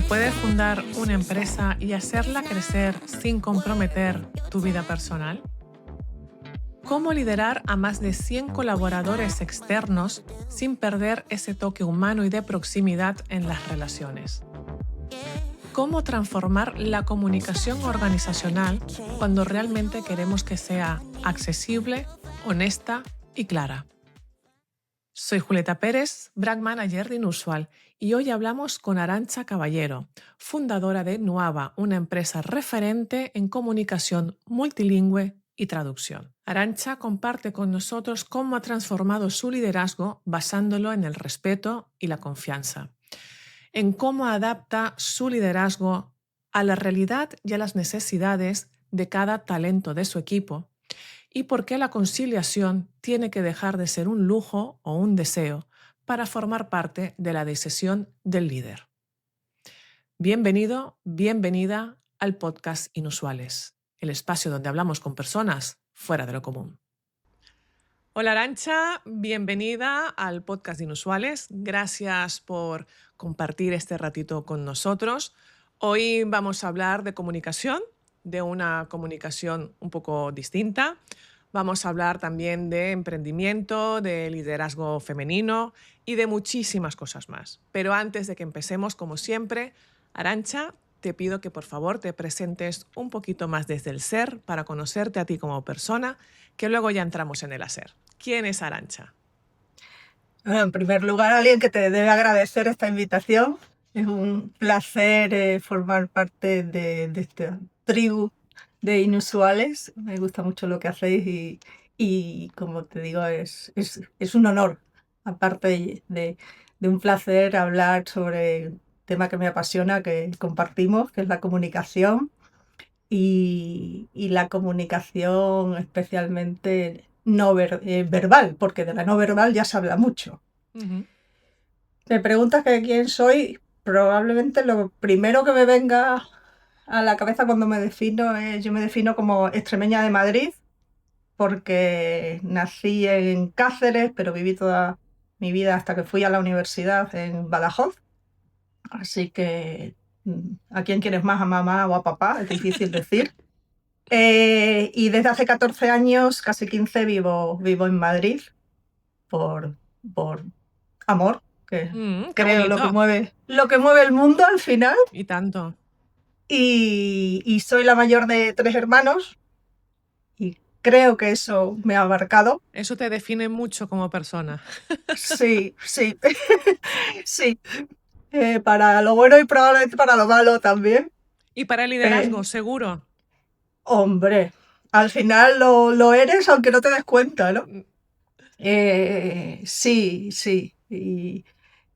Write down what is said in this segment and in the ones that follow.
puede fundar una empresa y hacerla crecer sin comprometer tu vida personal? ¿Cómo liderar a más de 100 colaboradores externos sin perder ese toque humano y de proximidad en las relaciones? ¿Cómo transformar la comunicación organizacional cuando realmente queremos que sea accesible, honesta y clara? Soy Julieta Pérez, Brand Manager de Inusual, y hoy hablamos con Arantxa Caballero, fundadora de Nuava, una empresa referente en comunicación multilingüe y traducción. Arantxa comparte con nosotros cómo ha transformado su liderazgo basándolo en el respeto y la confianza, en cómo adapta su liderazgo a la realidad y a las necesidades de cada talento de su equipo, y por qué la conciliación tiene que dejar de ser un lujo o un deseo para formar parte de la decisión del líder. Bienvenido, bienvenida al podcast Inusuales, el espacio donde hablamos con personas fuera de lo común. Hola Arantxa, bienvenida al podcast Inusuales. Gracias por compartir este ratito con nosotros. Hoy vamos a hablar de comunicación, de una comunicación un poco distinta. Vamos a hablar también de emprendimiento, de liderazgo femenino y de muchísimas cosas más. Pero antes de que empecemos, como siempre, Arantxa, te pido que por favor te presentes un poquito más desde el ser para conocerte a ti como persona, que luego ya entramos en el hacer. ¿Quién es Arantxa? Bueno, en primer lugar, alguien que te debe agradecer esta invitación. Es un placer formar parte de esta tribu de inusuales. Me gusta mucho lo que hacéis y como te digo, es un honor, aparte de un placer, hablar sobre un tema que me apasiona, que compartimos, que es la comunicación y la comunicación especialmente no verbal, porque de la no verbal ya se habla mucho. Me preguntas que quién soy, probablemente lo primero que me venga a la cabeza cuando me defino es, yo me defino como extremeña de Madrid, porque nací en Cáceres, pero viví toda mi vida hasta que fui a la universidad en Badajoz. Así que, ¿a quién quieres más, a mamá o a papá? Es difícil decir. Y desde hace 14 años, casi 15, vivo en Madrid por amor, que Qué creo bonito. lo que mueve el mundo al final. Y tanto. Y soy la mayor de 3 hermanos y creo que eso me ha abarcado. Eso te define mucho como persona. Sí, sí, sí. Para lo bueno y probablemente para lo malo también. Y para el liderazgo, seguro. Hombre, al final lo eres aunque no te des cuenta, ¿no? Sí, sí.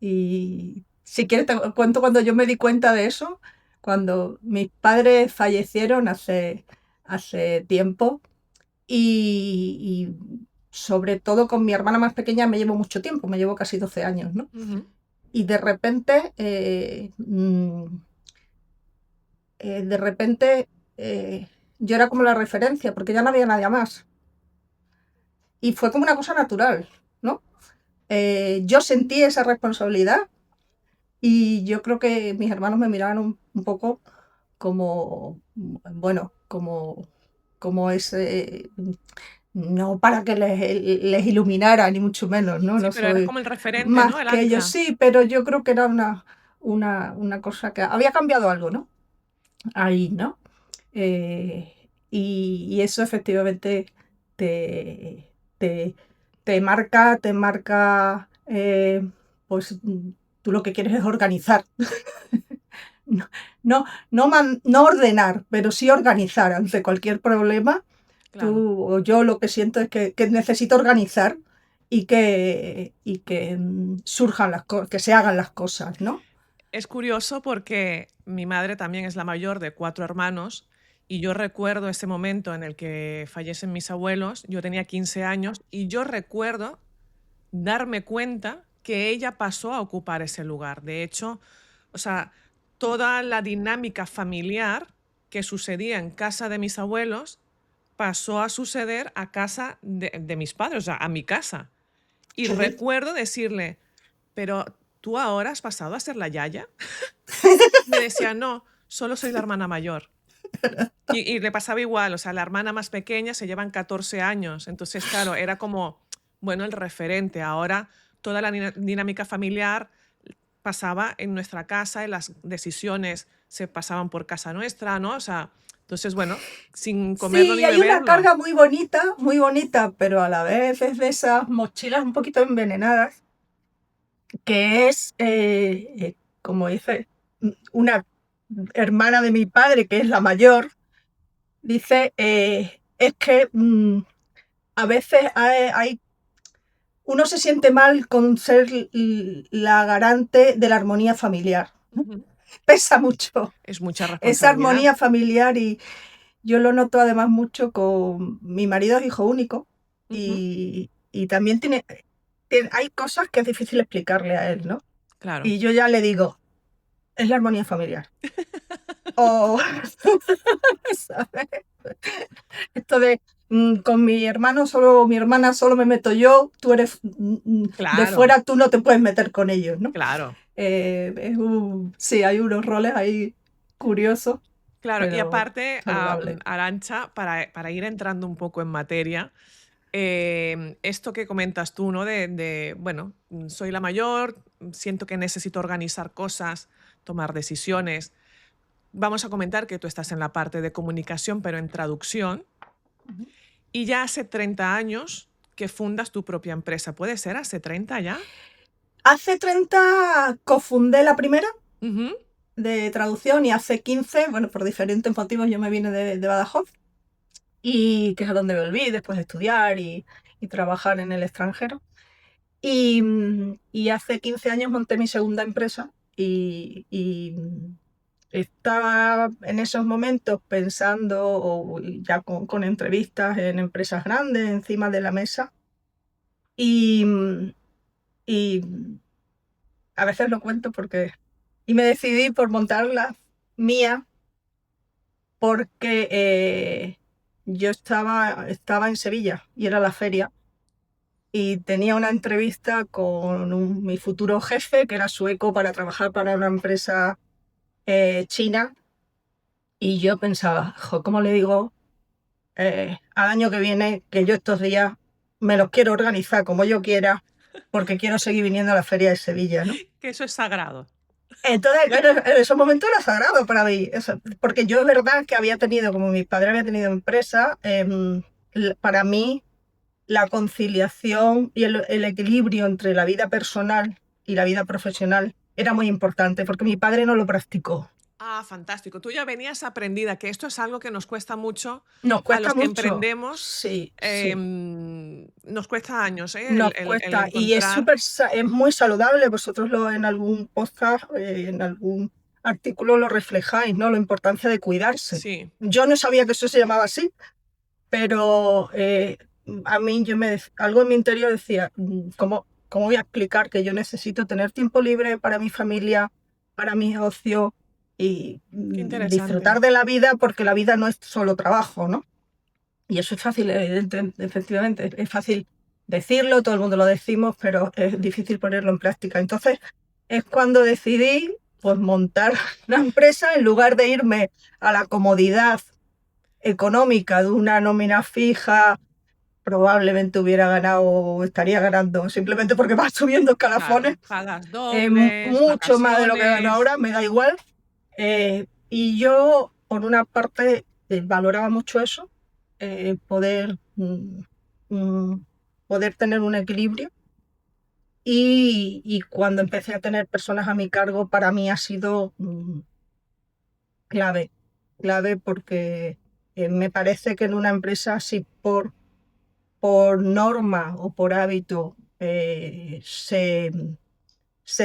Y si quieres te cuento cuando yo me di cuenta de eso, cuando mis padres fallecieron hace tiempo y sobre todo con mi hermana más pequeña me llevo mucho tiempo, me llevo casi 12 años, ¿no? Y de repente, yo era como la referencia, porque ya no había nadie más. Y fue como una cosa natural, ¿no? Yo sentí esa responsabilidad y yo creo que mis hermanos me miraban un poco como, bueno, como ese, no para que les iluminara, ni mucho menos, ¿no? Sí, No pero eras soy como el referente, más ¿no? El que ellos, ancla. sí, pero yo creo que era una cosa que había cambiado algo, ¿no? Ahí, ¿no? Y eso efectivamente te, te, te marca, pues tú lo que quieres es organizar. No, no ordenar, pero sí organizar ante cualquier problema. Claro. Tú o yo lo que siento es que necesito organizar y que surjan que se hagan las cosas, ¿no? Es curioso porque mi madre también es la mayor de 4 hermanos y yo recuerdo ese momento en el que fallecen mis abuelos, yo tenía 15 años y yo recuerdo darme cuenta que ella pasó a ocupar ese lugar. De hecho, o sea, toda la dinámica familiar que sucedía en casa de mis abuelos pasó a suceder a casa de mis padres, o sea, a mi casa. Y Sí. recuerdo decirle, pero ¿tú ahora has pasado a ser la yaya? Me decía, no, solo soy la hermana mayor. Y le pasaba igual, o sea, la hermana más pequeña se llevan 14 años, entonces, claro, era como, bueno, el referente. Ahora toda la dinámica familiar pasaba en nuestra casa y las decisiones se pasaban por casa nuestra, ¿no? O sea, entonces, bueno, sin comerlo Sí, ni hay una beberlo. carga muy bonita, pero a la vez es de esas mochilas un poquito envenenadas, que es, como dice una hermana de mi padre, que es la mayor, dice, es que a veces uno se siente mal con ser la garante de la armonía familiar. Ujú. Pesa mucho Es mucha esa responsabilidad. armonía familiar y yo lo noto además mucho con mi marido, es hijo único Ujú. y también hay cosas que es difícil explicarle a él, ¿no? Claro. Y yo ya le digo, es la armonía familiar. O, ¿sabes? Esto de con mi hermana solo me meto yo, tú eres de Claro, fuera, tú no te puedes meter con ellos, ¿no? claro. Sí, hay unos roles ahí curiosos, Claro, y pero aparte, saludables. Arantxa, para ir entrando un poco en materia, esto que comentas tú, ¿no? Bueno, soy la mayor, siento que necesito organizar cosas, tomar decisiones. Vamos a comentar que tú estás en la parte de comunicación, pero en traducción, y ya hace 30 años que fundas tu propia empresa. ¿Puede ser hace 30 ya? Hace 30 cofundé la primera Ujú. de traducción y hace 15, bueno, por diferentes motivos yo me vine de Badajoz y que es a donde volví después de estudiar y trabajar en el extranjero. Y hace 15 años monté mi segunda empresa y estaba en esos momentos pensando, o ya con entrevistas en empresas grandes encima de la mesa y, y a veces lo cuento porque... Y me decidí por montar la mía porque yo estaba en Sevilla y era la feria y tenía una entrevista con mi futuro jefe, que era sueco, para trabajar para una empresa china. Y yo pensaba, "Jo, ¿cómo le digo al año que viene que yo estos días me los quiero organizar como yo quiera porque quiero seguir viniendo a la feria de Sevilla, ¿no?" Que eso es sagrado. Entonces, en esos momentos era sagrado para mí, porque yo es verdad que había tenido, como mi padre había tenido empresa, para mí la conciliación y el equilibrio entre la vida personal y la vida profesional era muy importante, porque mi padre no lo practicó. Ah, fantástico. Tú ya venías aprendida, que esto es algo que nos cuesta mucho Nos a cuesta los que mucho, emprendemos. sí, sí. Nos cuesta años, ¿eh? Nos El cuesta y encontrar. es muy saludable. Vosotros en algún podcast, en algún artículo lo reflejáis, ¿no? La importancia de cuidarse. Sí, Yo no sabía que eso se llamaba así, pero a mí algo en mi interior decía, ¿cómo voy a explicar que yo necesito tener tiempo libre para mi familia, para mi ocio y qué disfrutar interesante. de la vida porque la vida no es solo trabajo, ¿no? Y eso es fácil, efectivamente, es fácil decirlo, todo el mundo lo decimos, pero es difícil ponerlo en práctica. Entonces, es cuando decidí pues montar una empresa en lugar de irme a la comodidad económica de una nómina fija, probablemente hubiera ganado o estaría ganando simplemente porque va subiendo escalafones, Claro, pagas dobles, mucho más de lo que gano vacaciones. ahora, me da igual. Y yo, por una parte, valoraba mucho eso, poder, poder tener un equilibrio. Y cuando empecé a tener personas a mi cargo, para mí ha sido clave, clave porque me parece que en una empresa, si por norma o por hábito se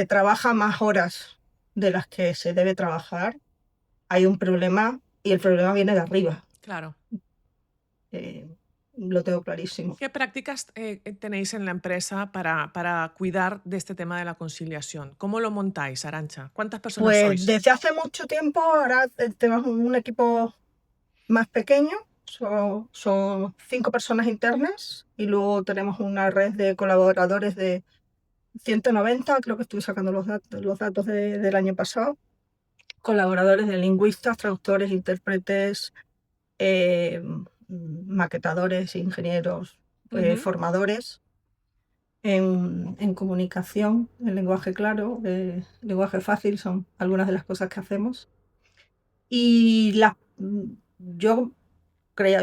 trabaja más horas de las que se debe trabajar, hay un problema y el problema viene de arriba. Claro. Eh, lo tengo clarísimo. ¿Qué prácticas tenéis en la empresa para cuidar de este tema de la conciliación? ¿Cómo lo montáis, Arantxa? ¿Cuántas personas Pues sois? desde hace mucho tiempo, ahora tenemos un equipo más pequeño, son 5 personas internas y luego tenemos una red de colaboradores de 190, creo que estuve sacando los datos del año pasado, colaboradores de lingüistas, traductores, intérpretes, maquetadores, ingenieros, formadores en comunicación, en lenguaje claro, lenguaje fácil, son algunas de las cosas que hacemos. Y yo creía,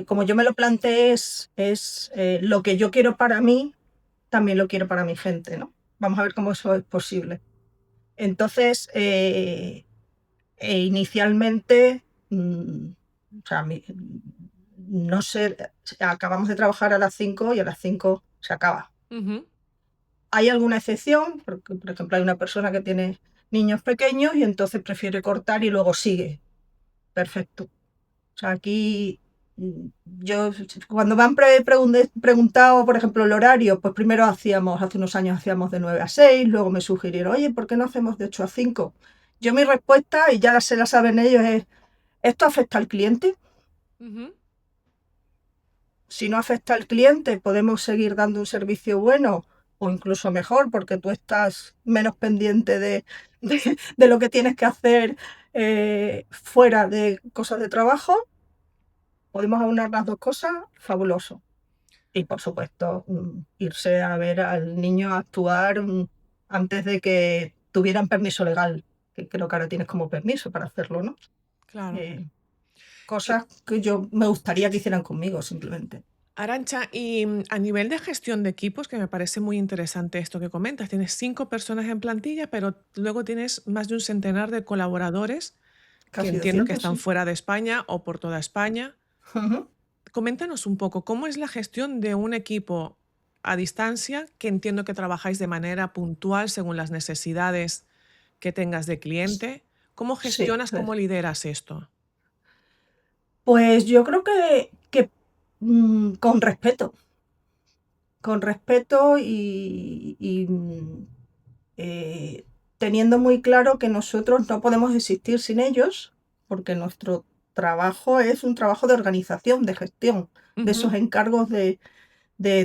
como yo me lo planteé es lo que yo quiero para mí, también lo quiero para mi gente, ¿no? Vamos a ver cómo eso es posible. Entonces, inicialmente, o sea, no sé, acabamos de trabajar a las 5 y a las 5 se acaba. Hay alguna excepción, porque, por ejemplo, hay una persona que tiene niños pequeños y entonces prefiere cortar y luego sigue. Perfecto. O sea, aquí yo, cuando me han preguntado, por ejemplo, el horario, pues primero hace unos años hacíamos de 9 a 6, luego me sugirieron, oye, ¿por qué no hacemos de 8 a 5? Yo mi respuesta, y ya se la saben ellos, es, ¿esto afecta al cliente? Si no afecta al cliente, podemos seguir dando un servicio bueno o incluso mejor porque tú estás menos pendiente de lo que tienes que hacer fuera de cosas de trabajo. Podemos aunar las dos cosas, fabuloso. Y por supuesto, irse a ver al niño actuar antes de que tuvieran permiso legal, que creo que ahora tienes como permiso para hacerlo, ¿no? Claro. Cosas que yo me gustaría que hicieran conmigo, simplemente. Arantxa, y a nivel de gestión de equipos, que me parece muy interesante esto que comentas, tienes 5 personas en plantilla, pero luego tienes más de un centenar de colaboradores que Casi entiendo que 200, están sí. fuera de España o por toda España. Coméntanos un poco, ¿cómo es la gestión de un equipo a distancia, que entiendo que trabajáis de manera puntual según las necesidades que tengas de cliente? ¿Cómo Sí, gestionas, cómo lideras esto? pues yo creo que con respeto y teniendo muy claro que nosotros no podemos existir sin ellos, porque nuestro trabajo es un trabajo de organización, de gestión, de esos encargos de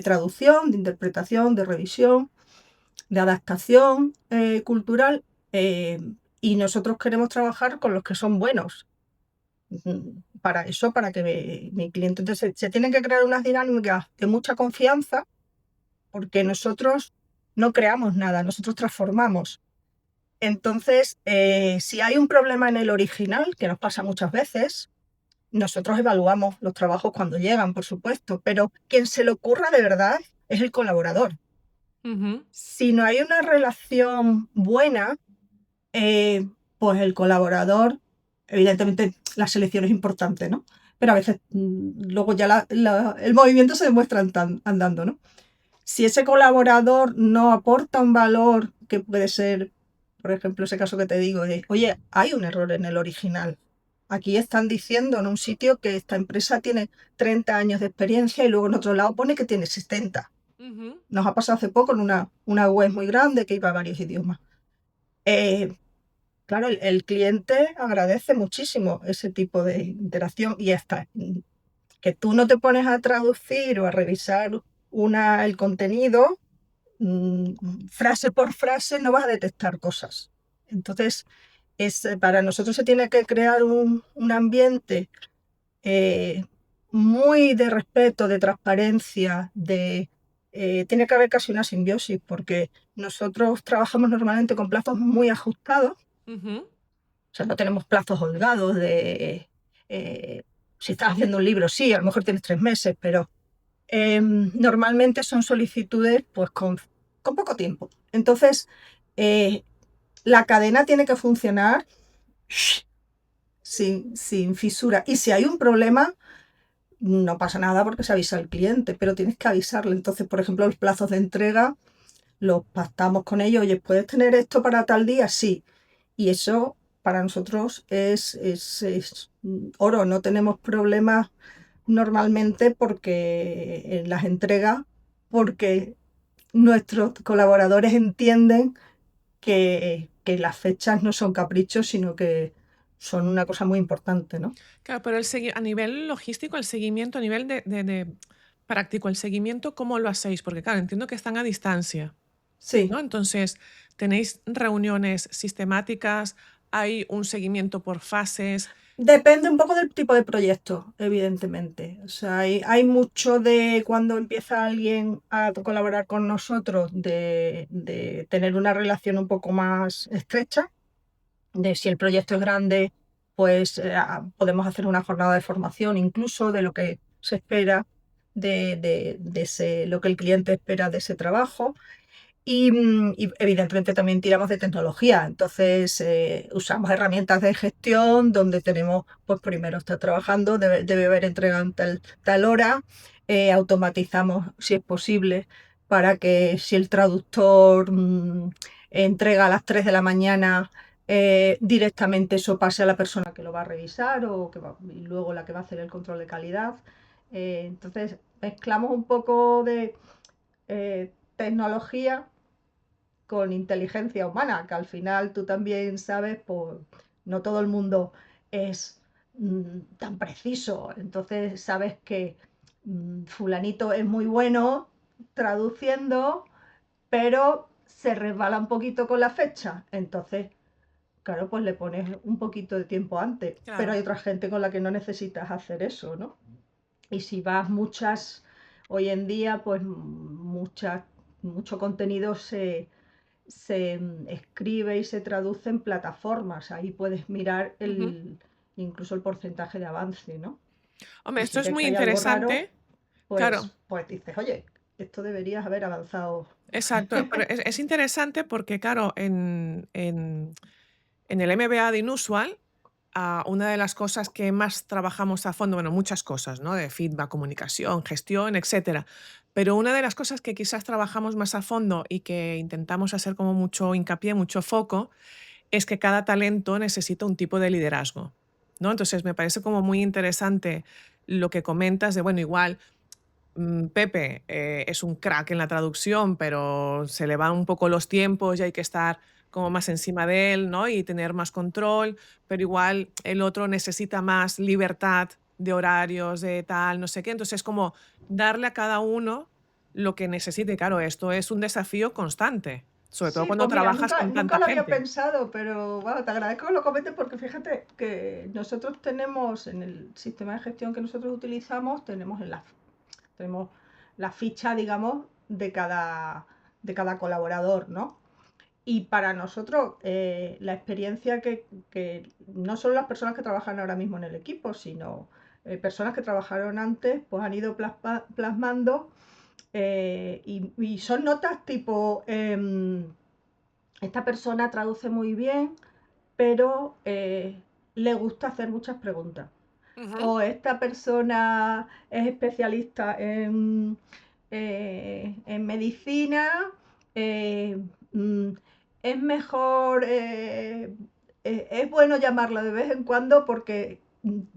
traducción, de interpretación, de revisión, de adaptación cultural, y nosotros queremos trabajar con los que son buenos. Para eso, para que mi cliente. Entonces, se tienen que crear unas dinámicas de mucha confianza, porque nosotros no creamos nada, nosotros transformamos. Entonces, si hay un problema en el original, que nos pasa muchas veces, nosotros evaluamos los trabajos cuando llegan, por supuesto, pero quien se le ocurra de verdad es el colaborador. Si no hay una relación buena, pues el colaborador, evidentemente la selección es importante, ¿no? Pero a veces luego ya el movimiento se demuestra andando, ¿no? Si ese colaborador no aporta un valor que puede ser, por ejemplo, ese caso que te digo, de, oye, hay un error en el original. Aquí están diciendo en un sitio que esta empresa tiene 30 años de experiencia y luego en otro lado pone que tiene 70. Nos ha pasado hace poco en una web muy grande que iba a varios idiomas. Claro, el cliente agradece muchísimo ese tipo de interacción y hasta que tú no te pones a traducir o a revisar el contenido, frase por frase no vas a detectar cosas. Entonces, para nosotros se tiene que crear un ambiente muy de respeto, de transparencia, tiene que haber casi una simbiosis, porque nosotros trabajamos normalmente con plazos muy ajustados. O sea, no tenemos plazos holgados si estás haciendo un libro, sí, a lo mejor tienes 3 meses, pero normalmente son solicitudes pues con poco tiempo. Entonces, la cadena tiene que funcionar sin fisura. Y si hay un problema, no pasa nada porque se avisa al cliente, pero tienes que avisarle. Entonces, por ejemplo, los plazos de entrega los pactamos con ellos. Oye, ¿puedes tener esto para tal día? Sí. Y eso para nosotros es oro. No tenemos problemas normalmente porque en las entregas, porque nuestros colaboradores entienden que las fechas no son caprichos, sino que son una cosa muy importante, ¿no? Claro, pero a nivel logístico, el seguimiento, a nivel de Práctico, el seguimiento, ¿cómo lo hacéis? Porque claro, entiendo que están a distancia, Sí. ¿no? Entonces, ¿tenéis reuniones sistemáticas? ¿Hay un seguimiento por fases? Depende un poco del tipo de proyecto, evidentemente. O sea, hay mucho de cuando empieza alguien a colaborar con nosotros, de tener una relación un poco más estrecha, de si el proyecto es grande, pues podemos hacer una jornada de formación incluso de lo que se espera, lo que el cliente espera de ese trabajo. Y evidentemente también tiramos de tecnología, entonces usamos herramientas de gestión donde tenemos, pues primero está trabajando, debe haber entregado en tal hora, automatizamos si es posible para que si el traductor entrega a las 3 de la mañana, directamente eso pase a la persona que lo va a revisar y luego la que va a hacer el control de calidad. Entonces mezclamos un poco de tecnología con inteligencia humana, que al final tú también sabes, pues no todo el mundo es tan preciso. Entonces sabes que fulanito es muy bueno traduciendo, pero se resbala un poquito con la fecha. Entonces, claro, pues le pones un poquito de tiempo antes. Pero Claro. hay otra gente con la que no necesitas hacer eso, ¿no? Y si vas hoy en día, pues mucho contenido se escribe y se traduce en plataformas. Ahí puedes mirar Ujú. incluso el porcentaje de avance, ¿no? Hombre, Y esto si es ves muy que hay algo raro, interesante. Claro, pues dices, oye, esto deberías haber avanzado. exacto. Pero es interesante porque, claro, en el MBA de Inusual, una de las cosas que más trabajamos a fondo, bueno, muchas cosas, ¿no? De feedback, comunicación, gestión, etcétera. Pero una de las cosas que quizás trabajamos más a fondo y que intentamos hacer como mucho hincapié, mucho foco, es que cada talento necesita un tipo de liderazgo, ¿no? Entonces me parece como muy interesante lo que comentas de, bueno, igual Pepe es un crack en la traducción, pero se le van un poco los tiempos y hay que estar como más encima de él, ¿no? Y tener más control, pero igual el otro necesita más libertad de horarios, de tal, no sé qué. Entonces, como darle a cada uno lo que necesite. Claro, esto es un desafío constante, sobre todo Sí, cuando pues mira, trabajas nunca, con nunca tanta lo había gente. pensado, pero bueno, te agradezco que lo comentes porque fíjate que nosotros tenemos en el sistema de gestión que nosotros utilizamos, tenemos la ficha, digamos, de cada colaborador, ¿no? Y para nosotros, la experiencia que no solo las personas que trabajan ahora mismo en el equipo, sino personas que trabajaron antes, pues han ido plasmando y son notas tipo, esta persona traduce muy bien, pero le gusta hacer muchas preguntas. Ujú. O esta persona es especialista en medicina, eh, mm, es mejor, es bueno llamarla de vez en cuando porque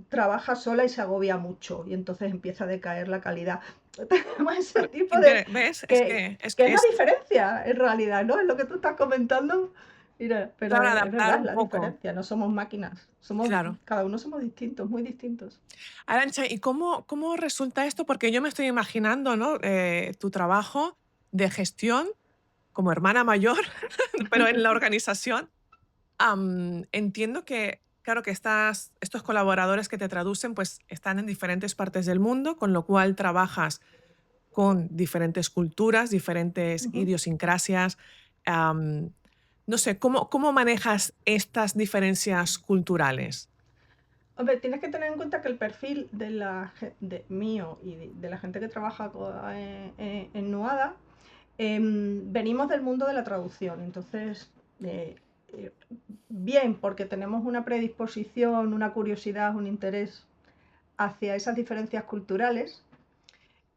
trabaja sola y se agobia mucho y entonces empieza a decaer la calidad. Tenemos ese Pero, tipo de... ¿ves? que, que es la diferencia en realidad, ¿no? Es lo que tú estás comentando. Mira, pero claro, es adaptar verdad, es un la poco. diferencia, no somos máquinas, Claro. cada uno somos distintos, muy distintos. Arantxa, ¿y cómo resulta esto? Porque yo me estoy imaginando, ¿no? Tu trabajo de gestión como hermana mayor, pero en la organización. Entiendo que, claro, que estos colaboradores que te traducen, pues están en diferentes partes del mundo, con lo cual trabajas con diferentes culturas, diferentes Ujú. idiosincrasias. am, no sé, ¿cómo manejas estas diferencias culturales? Hombre, tienes que tener en cuenta que el perfil de mío y de la gente que trabaja en Nuada, venimos del mundo de la traducción, entonces, eh, eh, bien, porque tenemos una predisposición, una curiosidad, un interés hacia esas diferencias culturales.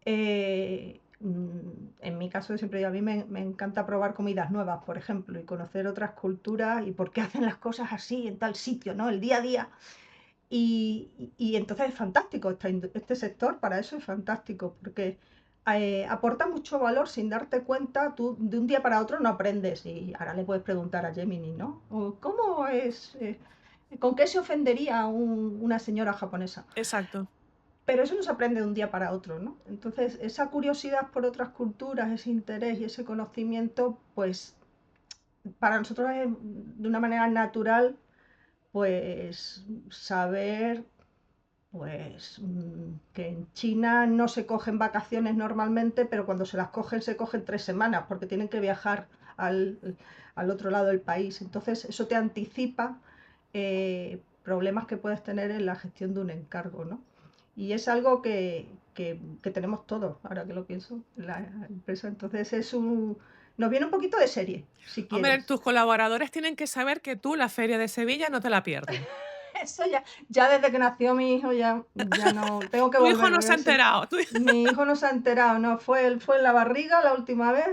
En mi caso, siempre digo, a mí me encanta probar comidas nuevas, por ejemplo, y conocer otras culturas y por qué hacen las cosas así en tal sitio, ¿no? El día a día. Y entonces es fantástico, este sector para eso es fantástico, porque aporta mucho valor sin darte cuenta, tú de un día para otro no aprendes y ahora le puedes preguntar a Gemini, ¿no? O, ¿con qué se ofendería una señora japonesa? Exacto. pero eso no se aprende de un día para otro, ¿no? Entonces, esa curiosidad por otras culturas, ese interés y ese conocimiento, pues para nosotros es de una manera natural, pues saber pues que en China no se cogen vacaciones normalmente, pero cuando se las cogen se cogen 3 semanas porque tienen que viajar al, al otro lado del país. Entonces eso te anticipa problemas que puedes tener en la gestión de un encargo, ¿no? Y es algo que tenemos todos, ahora que lo pienso, en la empresa. Entonces nos viene un poquito de serie, si Hombre, quieres. tus colaboradores tienen que saber que tú la Feria de Sevilla no te la pierdes. Eso ya desde que nació mi hijo ya no tengo que Tu hijo volver, no porque se ha ese, enterado. mi hijo no se ha enterado, no, fue en la barriga la última vez,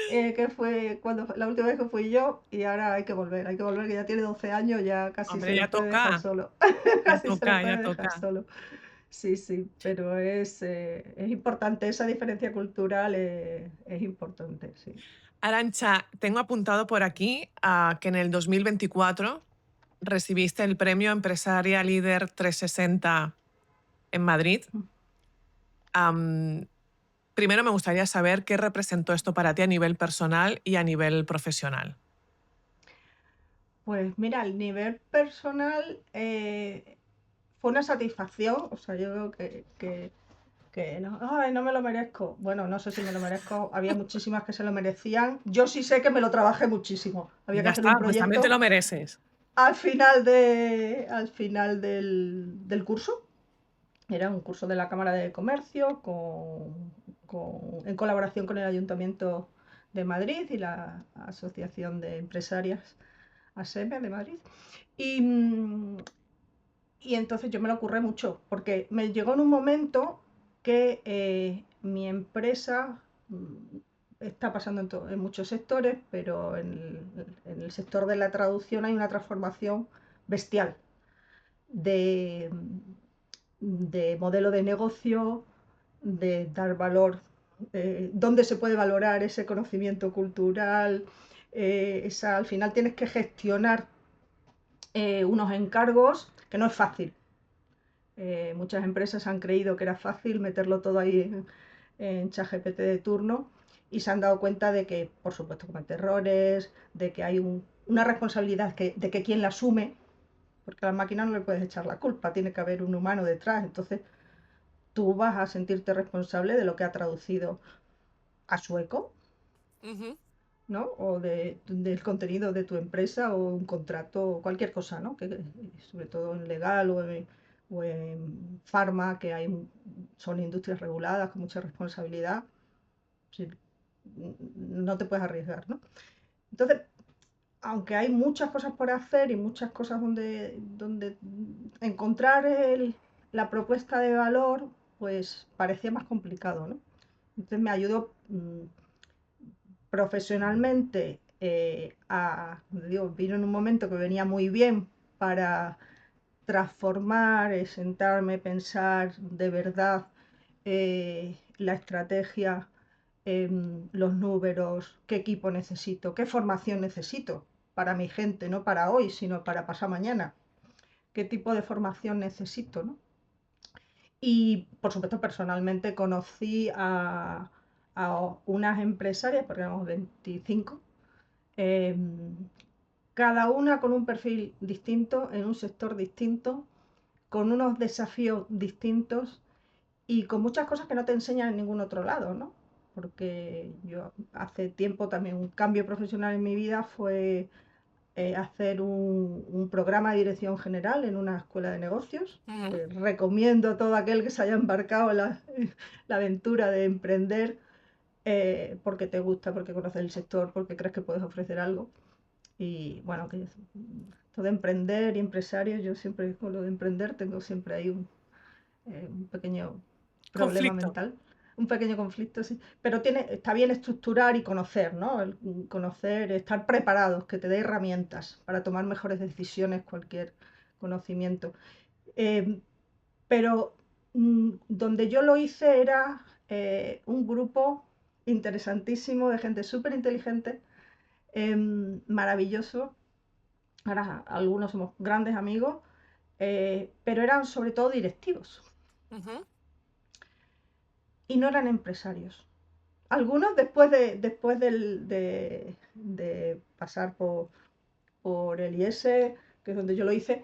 que fue la última vez que fui yo, y ahora hay que volver, que ya tiene 12 años, ya casi se Hombre, ya lo puede dejar toca, solo, ya casi se lo toca, ya puede dejar toca. solo. Sí, sí, pero es importante, esa diferencia cultural es importante, sí. Arancha, tengo apuntado por aquí que en el 2024 recibiste el premio Empresaria Líder 360 en Madrid. Am, Primero me gustaría saber qué representó esto para ti a nivel personal y a nivel profesional. Pues mira, al nivel personal fue una satisfacción, o sea, yo creo que no, ay, no me lo merezco. Bueno, no sé si me lo merezco, había muchísimas que se lo merecían. Yo sí sé que me lo trabajé muchísimo. Había que Ya hacer un está, pues también te proyecto lo mereces. al final del curso. Era un curso de la Cámara de Comercio en colaboración con el Ayuntamiento de Madrid y la Asociación de Empresarias ASEME de Madrid. Y, y entonces yo me lo ocurré mucho, porque me llegó en un momento que mi empresa está pasando en muchos sectores, pero en el sector de la traducción hay una transformación bestial de, de modelo de negocio, de dar valor, dónde se puede valorar ese conocimiento cultural. Al final tienes que gestionar unos encargos que no es fácil. Muchas empresas han creído que era fácil meterlo todo ahí en ChatGPT de turno y se han dado cuenta de que, por supuesto, comete errores, de que hay una responsabilidad de que quien la asume, porque a la máquina no le puedes echar la culpa, tiene que haber un humano detrás. Entonces, tú vas a sentirte responsable de lo que ha traducido a sueco, Ujú. ¿no? O del contenido de tu empresa o un contrato o cualquier cosa, ¿no? Sobre todo en legal o en farma, que son industrias reguladas con mucha responsabilidad, sí, no te puedes arriesgar, ¿no? Entonces, aunque hay muchas cosas por hacer y muchas cosas donde encontrar la propuesta de valor, pues parecía más complicado, ¿no? Entonces me ayudó profesionalmente vino en un momento que venía muy bien para transformar, sentarme, pensar de verdad la estrategia, los números, qué equipo necesito, qué formación necesito para mi gente, no para hoy, sino para pasar mañana, qué tipo de formación necesito, ¿no? Y por supuesto personalmente conocí a unas empresarias, porque éramos 25, eh, cada una con un perfil distinto, en un sector distinto, con unos desafíos distintos y con muchas cosas que no te enseñan en ningún otro lado, ¿no? Porque yo hace tiempo también un cambio profesional en mi vida fue hacer un programa de dirección general en una escuela de negocios, Ujú. que recomiendo a todo aquel que se haya embarcado en la aventura de emprender porque te gusta, porque conoces el sector, porque crees que puedes ofrecer algo. Y bueno, que todo de emprender y empresarios, yo siempre con lo de emprender tengo siempre ahí un pequeño problema Conflicto. mental, un pequeño conflicto, sí. Pero está bien estructurar y conocer, ¿no? Conocer, estar preparados, que te dé herramientas para tomar mejores decisiones, cualquier conocimiento. Eh, pero donde yo lo hice era un grupo interesantísimo de gente súper inteligente, maravilloso. Ahora algunos somos grandes amigos, pero eran sobre todo directivos. Ujú. y no eran empresarios. Algunos de pasar por el IES, que es donde yo lo hice,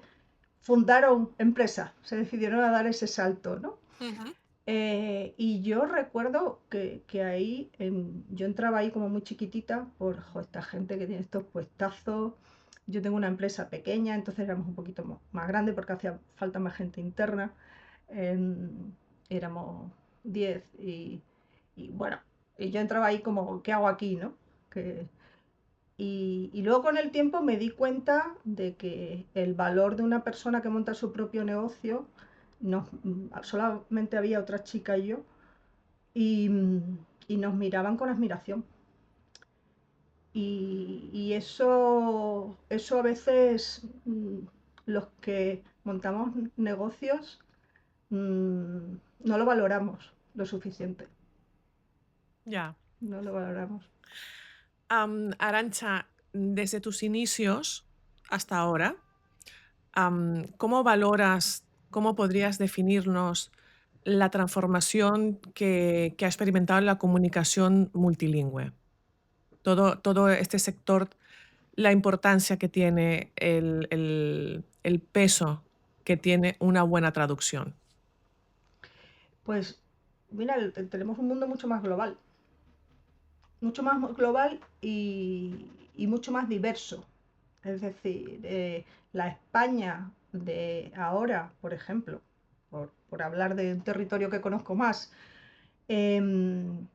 fundaron empresas, se decidieron a dar ese salto, ¿no? Ujú. Y yo recuerdo que ahí, yo entraba ahí como muy chiquitita por esta gente que tiene estos puestazos. Yo tengo una empresa pequeña, entonces éramos un poquito más grande porque hacía falta más gente interna. em, Éramos 10 y bueno, y yo entraba ahí como, ¿qué hago aquí, no? Que, y luego con el tiempo me di cuenta de que el valor de una persona que monta su propio negocio, solamente había otra chica y yo, y, y nos miraban con admiración. Y eso a veces los que montamos negocios no lo valoramos lo suficiente, Ya. no lo valoramos. Arantxa, desde tus inicios hasta ahora, ¿cómo valoras, cómo podrías definirnos la transformación que ha experimentado la comunicación multilingüe? Todo este sector, la importancia que tiene, el peso que tiene una buena traducción. Pues mira, tenemos un mundo mucho más global y mucho más diverso. Es decir, la España de ahora, por ejemplo, por hablar de un territorio que conozco más, em,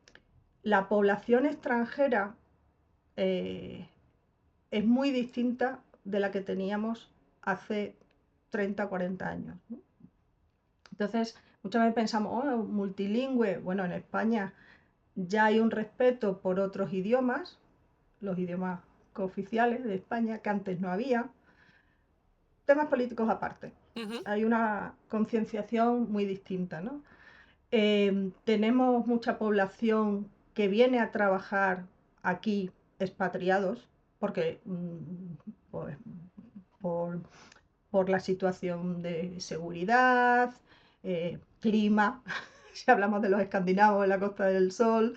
la población extranjera eh, es muy distinta de la que teníamos hace 30 o 40 años, ¿no? Entonces, muchas veces pensamos, oh, multilingüe. Bueno, en España ya hay un respeto por otros idiomas, los idiomas cooficiales de España, que antes no había. Temas políticos aparte. Ujú. Hay una concienciación muy distinta, ¿no? Tenemos mucha población que viene a trabajar aquí expatriados, porque pues, por, por la situación de seguridad, clima, si hablamos de los escandinavos en la Costa del Sol,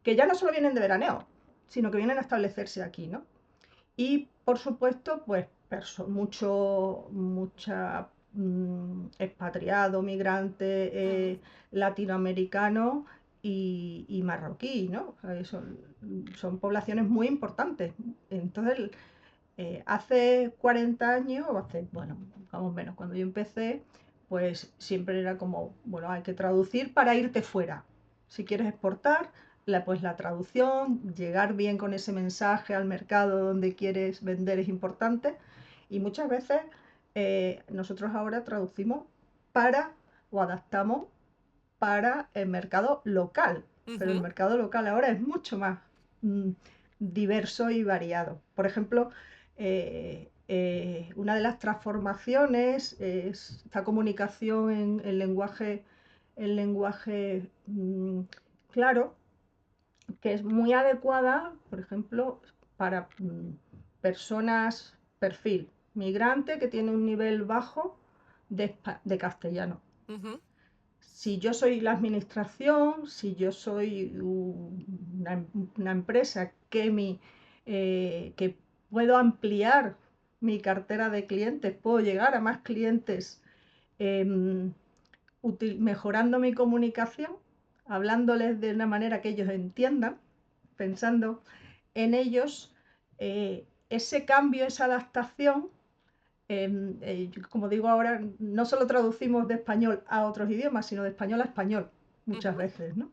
que ya no solo vienen de veraneo, sino que vienen a establecerse aquí, ¿no? Y por supuesto, pues mucha expatriado, migrante, Ujú. latinoamericano y marroquí, ¿no? O sea, son poblaciones muy importantes. Entonces, hace 40 años, o hace, bueno, vamos menos, cuando yo empecé, pues siempre era como, bueno, hay que traducir para irte fuera. Si quieres exportar, pues la traducción, llegar bien con ese mensaje al mercado donde quieres vender es importante. Y muchas veces nosotros ahora traducimos para o adaptamos para el mercado local. Pero el Ujú. mercado local ahora es mucho más mm, diverso y variado. Por ejemplo, una de las transformaciones es esta comunicación en el lenguaje claro, que es muy adecuada, por ejemplo, para personas, perfil migrante que tiene un nivel bajo de castellano. Ujú. Si yo soy la administración, si yo soy una empresa que puedo ampliar mi cartera de clientes, puedo llegar a más clientes em, mejorando mi comunicación, hablándoles de una manera que ellos entiendan, pensando en ellos, ese cambio, esa adaptación, como digo ahora, no solo traducimos de español a otros idiomas, sino de español a español, muchas Ujú. veces, ¿no?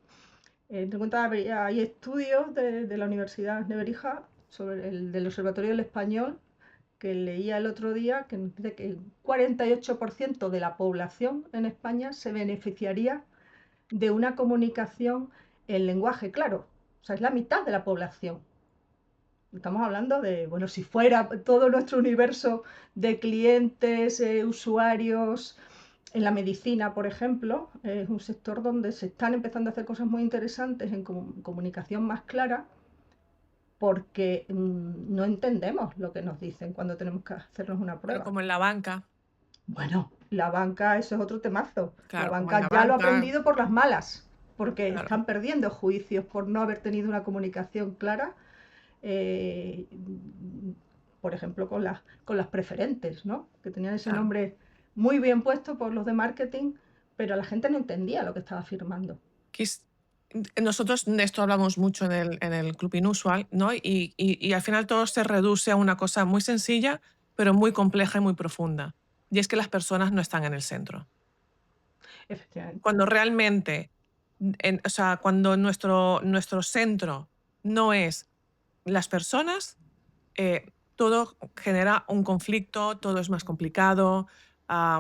Te cuenta, hay estudios de la Universidad de Berija sobre del Observatorio del Español que leía el otro día que nos dice que el 48% de la población en España se beneficiaría de una comunicación en lenguaje claro. O sea, es la mitad de la población. Estamos hablando de, bueno, si fuera todo nuestro universo de clientes, usuarios, en la medicina, por ejemplo, es un sector donde se están empezando a hacer cosas muy interesantes en comunicación más clara, porque no entendemos lo que nos dicen cuando tenemos que hacernos una Pero prueba. como en la banca. Bueno, la banca, eso es otro temazo. La Claro, como en banca la ya lo ha banca, aprendido por las malas, porque claro. están perdiendo juicios por no haber tenido una comunicación clara, eh, por ejemplo, con las preferentes, ¿no? Que tenían ese Claro. nombre muy bien puesto por los de marketing, pero la gente no entendía lo que estaba firmando. Quis- Nosotros de esto hablamos mucho en el Club Inusual, ¿no? Y al final todo se reduce a una cosa muy sencilla, pero muy compleja y muy profunda. Y es que las personas no están en el centro. Efectivamente. Cuando realmente, o sea, cuando nuestro centro no es las personas, todo genera un conflicto, todo es más complicado,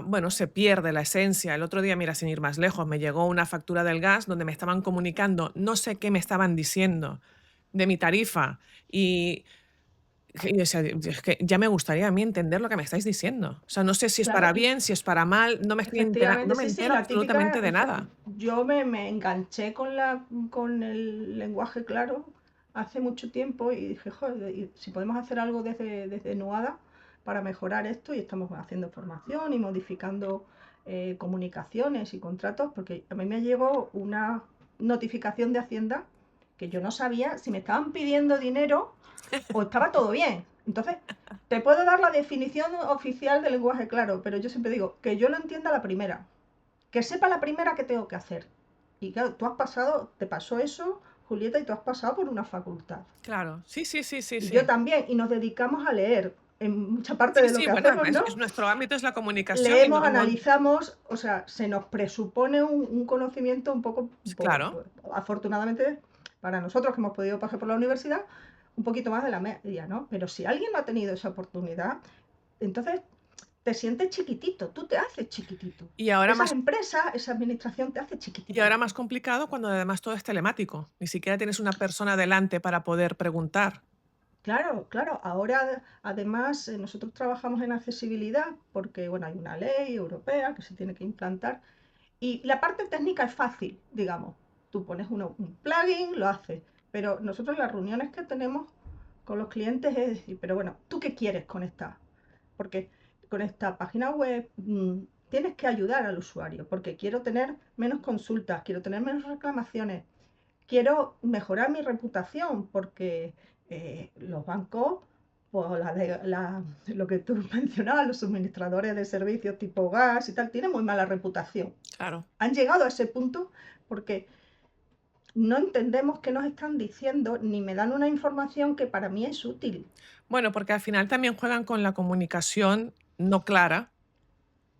bueno, se pierde la esencia. El otro día, mira, sin ir más lejos, me llegó una factura del gas donde me estaban comunicando, no sé qué me estaban diciendo de mi tarifa y yo decía, es que ya me gustaría a mí entender lo que me estáis diciendo. O sea, no sé si es Claro, para bien, si es para mal, no me estoy efectivamente, no me sí, sí, entero la típica, absolutamente de nada. yo me enganché con el lenguaje claro hace mucho tiempo y dije, joder, y si podemos hacer algo desde Nuada para mejorar esto, y estamos haciendo formación y modificando comunicaciones y contratos, porque a mí me llegó una notificación de Hacienda que yo no sabía si me estaban pidiendo dinero o estaba todo bien. Entonces, te puedo dar la definición oficial del lenguaje claro, pero yo siempre digo que yo lo entienda la primera, que sepa la primera que tengo que hacer. Y claro, tú has pasado, te pasó eso, Julieta, y tú has pasado por una facultad. Claro, sí, sí, sí, sí, Y yo sí. también, y nos dedicamos a leer en mucha parte Sí, de lo sí, que bueno, hacemos, ¿no? nuestro ámbito es la comunicación y Leemos, no, analizamos, o sea, se nos presupone un conocimiento un poco, claro. afortunadamente para nosotros que hemos podido pasar por la universidad, un poquito más de la media, ¿no? Pero si alguien no ha tenido esa oportunidad, entonces te sientes chiquitito, tú te haces chiquitito. Y ahora Esas más empresas, esa administración te hace Y chiquitito. ahora más complicado cuando además todo es telemático. Ni siquiera tienes una persona delante para poder preguntar. Claro, claro. Ahora, además, nosotros trabajamos en accesibilidad porque, bueno, hay una ley europea que se tiene que implantar y la parte técnica es fácil, digamos. Tú pones un plugin, lo haces. Pero nosotros las reuniones que tenemos con los clientes es decir, pero bueno, ¿tú qué quieres con esta? Porque con esta página web tienes que ayudar al usuario, porque quiero tener menos consultas, quiero tener menos reclamaciones, quiero mejorar mi reputación, porque los bancos, pues lo que tú mencionabas, los suministradores de servicios tipo gas y tal, tienen muy mala reputación. Claro. Han llegado a ese punto porque no entendemos qué nos están diciendo ni me dan una información que para mí es útil. Bueno, porque al final también juegan con la comunicación no clara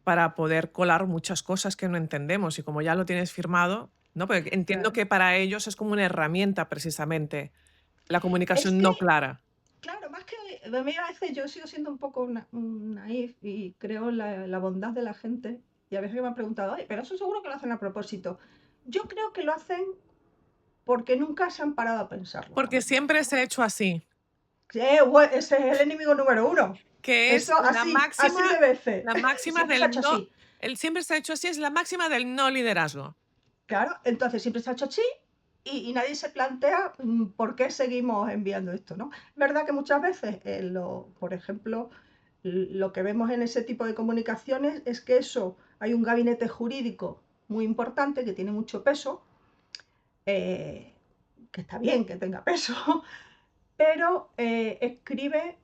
para poder colar muchas cosas que no entendemos. Y como ya lo tienes firmado, ¿no? Porque entiendo Claro. que para ellos es como una herramienta precisamente la Es comunicación no que, clara. claro, más que a mí a veces yo sigo siendo un poco naif y creo en la bondad de la gente. Y a veces me han preguntado, ay, pero eso seguro que lo hacen a propósito. Yo creo que lo hacen porque nunca se han parado a pensarlo. Porque siempre se ha hecho así, Ese es el enemigo número uno. que es Eso así, así de veces. la máxima Siempre se ha del hecho no, así. siempre se ha hecho así, es la máxima del no liderazgo. Claro, entonces siempre se ha hecho así y nadie se plantea por qué seguimos enviando esto, ¿no? Es verdad que muchas veces, por ejemplo, lo que vemos en ese tipo de comunicaciones es que eso, hay un gabinete jurídico muy importante que tiene mucho peso, eh, que está bien que tenga peso, pero escribe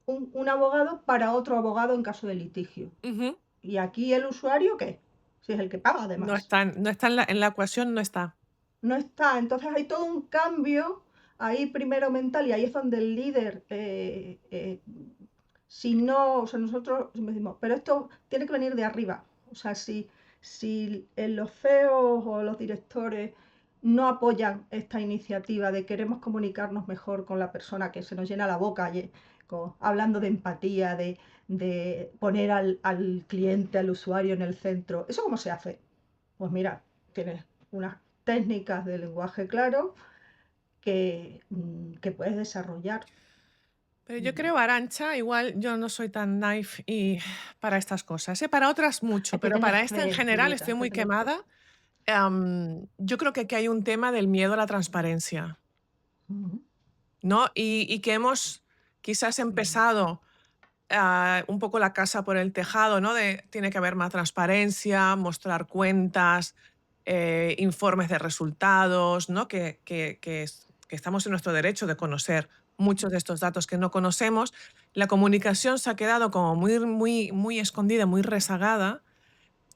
un abogado para otro abogado en caso de litigio. Ujú. ¿Y aquí el usuario qué? Si es el que paga No además. está, no está en la ecuación, no está. No está. Entonces hay todo un cambio ahí primero mental y ahí es donde el líder, si no, o sea, nosotros decimos, pero esto tiene que venir de arriba. O sea, si los CEOs o los directores no apoyan esta iniciativa de queremos comunicarnos mejor con la persona que se nos llena la boca hablando de empatía, de poner al cliente, al usuario en el centro, ¿eso cómo se hace? Pues mira, tienes unas técnicas de lenguaje claro que puedes desarrollar. Pero yo Y creo, Arancha, igual yo no soy tan naif y para estas cosas, ¿eh? Para otras mucho, hay que pero tener para esta en fe, general Julieta, estoy hay que muy tener fe. quemada. Yo creo que aquí hay un tema del miedo a la transparencia, Ujú. ¿no? Y que hemos quizás Mm. empezado. un poco la casa por el tejado, ¿no? Tiene que haber más transparencia, mostrar cuentas, informes de resultados, ¿no? Que estamos en nuestro derecho de conocer muchos de estos datos que no conocemos. La comunicación se ha quedado como muy, muy, muy escondida, muy rezagada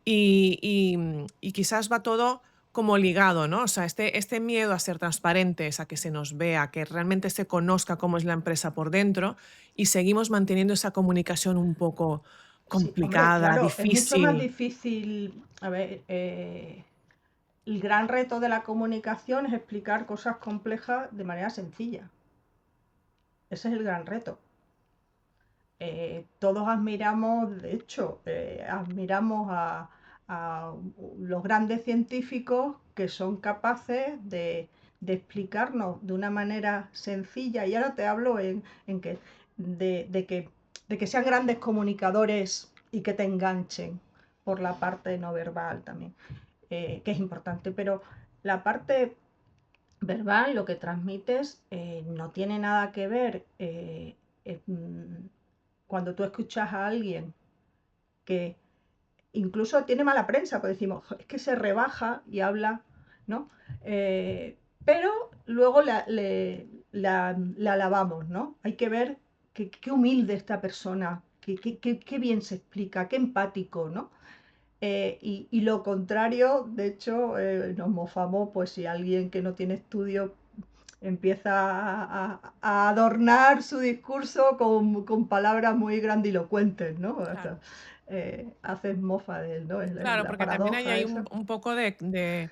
y quizás va todo como ligado, ¿no? O sea, este miedo a ser transparentes, a que se nos vea, que realmente se conozca cómo es la empresa por dentro y seguimos manteniendo esa comunicación un poco Sí, hombre, complicada, claro, es mucho más difícil. difícil. A ver, el gran reto de la comunicación es explicar cosas complejas de manera sencilla. Ese es el gran reto. Todos admiramos, de hecho, admiramos a los grandes científicos que son capaces de explicarnos de una manera sencilla, y ahora te hablo en que, de que, de que sean grandes comunicadores y que te enganchen por la parte no verbal también, que es importante, pero la parte verbal, lo que transmites, no tiene nada que ver. Cuando tú escuchas a alguien que incluso tiene mala prensa, pues decimos, es que se rebaja y habla, ¿no? Pero luego la alabamos, ¿no? Hay que ver qué humilde esta persona, qué bien se explica, qué empático, ¿no? Y lo contrario, de hecho, nos mofamos, pues si alguien que no tiene estudio empieza a adornar su discurso con palabras muy grandilocuentes, ¿no? Claro. Haces mofa de él, ¿no? Es Claro, la porque también hay paradoja ahí esa. un poco de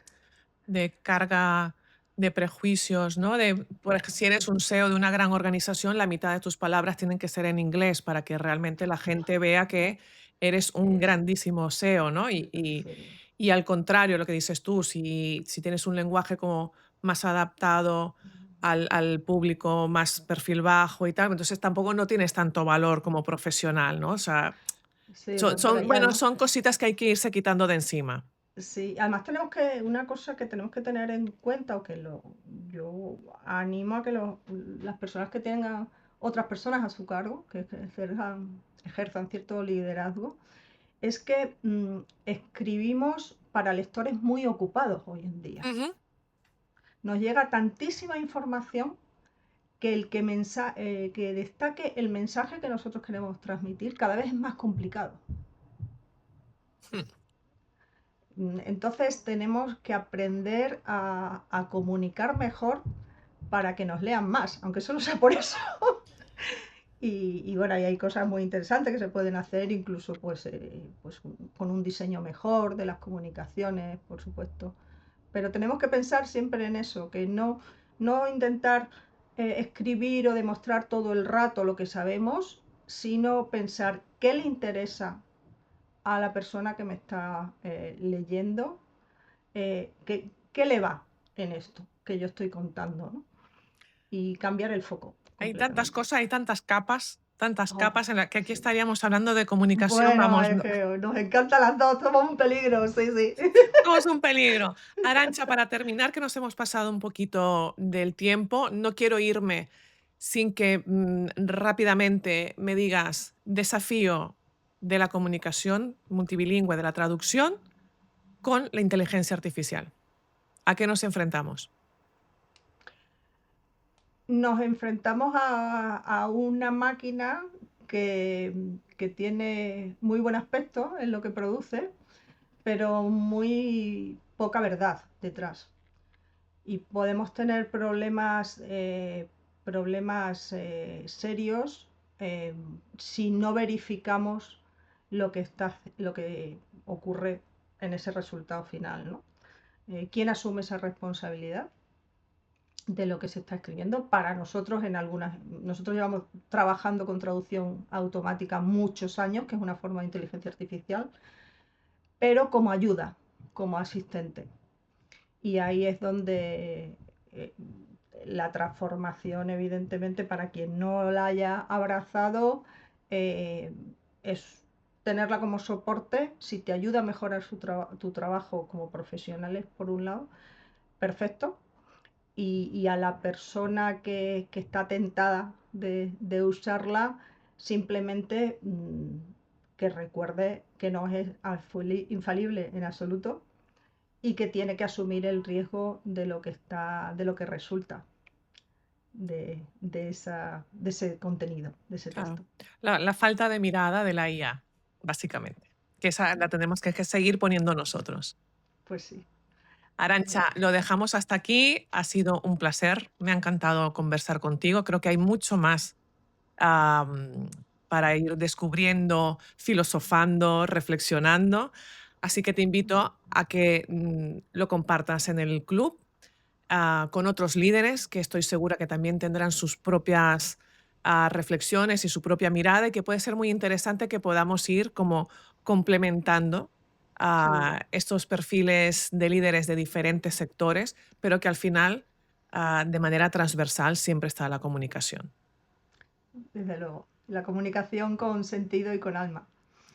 carga de prejuicios, ¿no? Por ej Si eres un CEO de una gran organización, la mitad de tus palabras tienen que ser en inglés para que realmente la gente vea que eres un Es, grandísimo CEO, ¿no? sí, Y al contrario, lo que dices tú, si tienes un lenguaje como más adaptado al público, más perfil bajo y tal, entonces tampoco no tienes tanto valor como profesional, ¿no? O sea, sí, va por ahí. bueno, Además, son cositas que hay que irse quitando de encima. sí, además una cosa que tenemos que tener en cuenta, o que yo animo a que las personas que tengan otras personas a su cargo, que ejerzan cierto liderazgo, es que escribimos para lectores muy ocupados hoy en día. Ujú. Nos llega tantísima información que que destaque el mensaje que nosotros queremos transmitir cada vez es más complicado. Entonces tenemos que aprender a comunicar mejor para que nos lean más, aunque solo sea por eso. Y bueno, ahí hay cosas muy interesantes que se pueden hacer, incluso pues con un diseño mejor de las comunicaciones, por supuesto. Pero tenemos que pensar siempre en eso, que no intentar escribir o demostrar todo el rato lo que sabemos, sino pensar qué le interesa a la persona que me está leyendo, qué le va en esto que yo estoy contando, ¿no? Y cambiar el foco Hay tantas completamente. cosas, hay tantas Oh, capas en la que aquí sí. estaríamos hablando de comunicación, Bueno, vamos, es no, que nos encantan las dos, somos un peligro, sí, sí. somos un peligro. Arantxa, para terminar, que nos hemos pasado un poquito del tiempo, no quiero irme sin que rápidamente me digas desafío de la comunicación multilingüe, de la traducción con la inteligencia artificial. ¿A qué nos enfrentamos? Nos enfrentamos a una máquina que tiene muy buen aspecto en lo que produce, pero muy poca verdad detrás. Y podemos tener serios si no verificamos lo que ocurre en ese resultado final, ¿no? ¿Quién asume esa responsabilidad de lo que se está escribiendo? Para nosotros, nosotros llevamos trabajando con traducción automática muchos años, que es una forma de inteligencia artificial, pero como ayuda, como asistente. Y ahí es donde la transformación, evidentemente, para quien no la haya abrazado, eh, es tenerla como soporte. Si te ayuda a mejorar tu trabajo como profesionales, por un lado, perfecto. Y a la persona que está tentada de usarla, simplemente que recuerde que no es infalible en absoluto y que tiene que asumir el riesgo de lo que resulta de ese contenido, de ese Claro. texto. La falta de mirada de la IA, básicamente, que esa la tenemos que seguir poniendo nosotros. Pues sí. Arantxa, lo dejamos hasta aquí. Ha sido un placer. Me ha encantado conversar contigo. Creo que hay mucho más para ir descubriendo, filosofando, reflexionando. Así que te invito a que lo compartas en el club con otros líderes que estoy segura que también tendrán sus propias reflexiones y su propia mirada y que puede ser muy interesante que podamos ir como complementando Seguro, estos perfiles de líderes de diferentes sectores, pero que al final, de manera transversal, siempre está la comunicación. desde luego. La comunicación con sentido y con alma.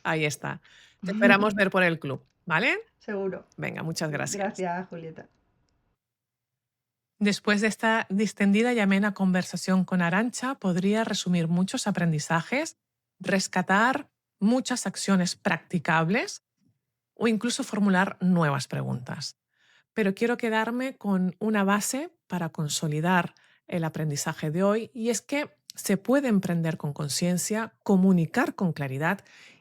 Ahí está. Te esperamos ver por el club, ¿vale? Seguro. Venga, muchas gracias. Gracias, Julieta. Después de esta distendida y amena conversación con Arantxa, podría resumir muchos aprendizajes, rescatar muchas acciones practicables o incluso formular nuevas preguntas. Pero quiero quedarme con una base para consolidar el aprendizaje de hoy y es que se puede emprender con conciencia, comunicar con claridad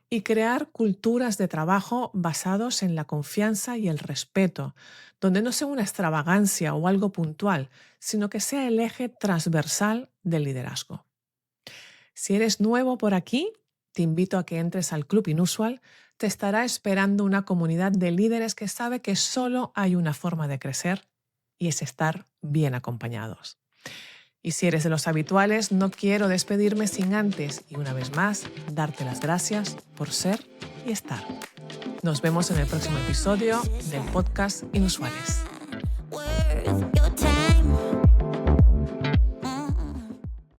y crear culturas de trabajo basados en la confianza y el respeto, donde no sea una extravagancia o algo puntual, sino que sea el eje transversal del liderazgo. Si eres nuevo por aquí, te invito a que entres al Club Inusual. Te estará esperando una comunidad de líderes que sabe que solo hay una forma de crecer y es estar bien acompañados. Y si eres de los habituales, no quiero despedirme sin antes, y una vez más, darte las gracias por ser y estar. Nos vemos en el próximo episodio del podcast Inusuales.